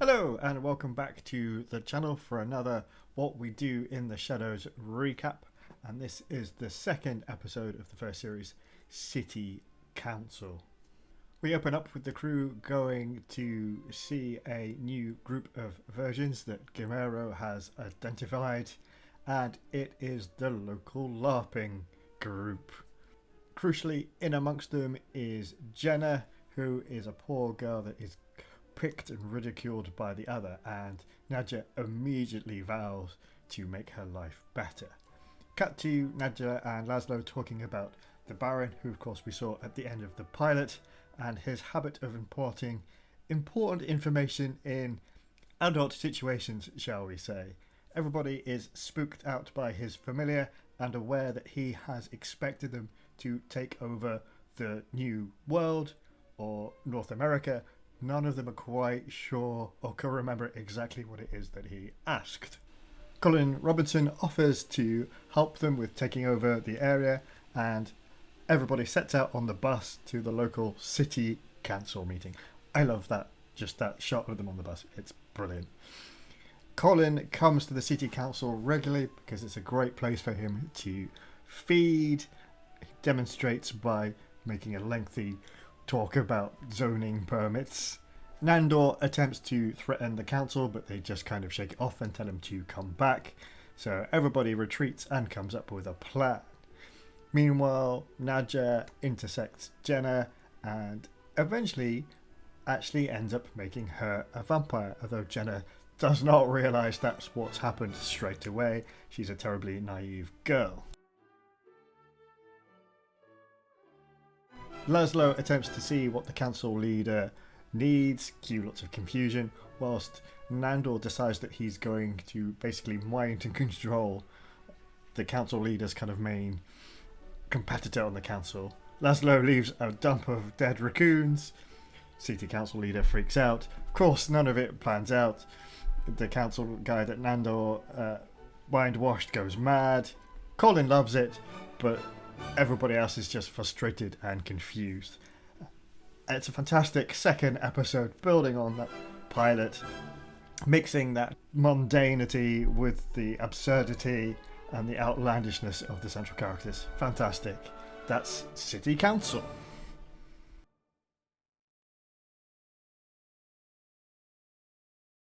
Hello and welcome back to the channel for another What We Do in the Shadows recap, and this is the second episode of the first series, City Council. We open up with the crew going to see a new group of versions that Guimero has identified, and it is the local LARPing group. Crucially, in amongst them is Jenna, who is a poor girl that is picked and ridiculed by the other, and Nadja immediately vows to make her life better. Cut to Nadja and Laszlo talking about the Baron, who of course we saw at the end of the pilot, and his habit of importing important information in adult situations, shall we say. Everybody is spooked out by his familiar and aware that he has expected them to take over the new world or North America. None of them are quite sure or can remember exactly what it is that he asked. Colin Robinson offers to help them with taking over the area, and everybody sets out on the bus to the local city council meeting. I love that, just that shot of them on the bus. It's brilliant. Colin comes to the city council regularly because it's a great place for him to feed. He demonstrates by making a lengthy talk about zoning permits. Nandor attempts to threaten the council, but they just kind of shake it off and tell him to come back. So everybody retreats and comes up with a plan. Meanwhile, Nadja intersects Jenna and eventually actually ends up making her a vampire, although Jenna does not realise that's what's happened straight away. She's a terribly naive girl. Laszlo attempts to see what the council leader needs, cue lots of confusion, whilst Nandor decides that he's going to basically mind and control the council leader's kind of main competitor on the council. Laszlo leaves a dump of dead raccoons. City council leader freaks out. Of course, none of it plans out. The council guy that Nandor mind-washed goes mad. Colin loves it, but everybody else is just frustrated and confused. It's a fantastic second episode, building on that pilot, mixing that mundanity with the absurdity and the outlandishness of the central characters. Fantastic. That's City Council.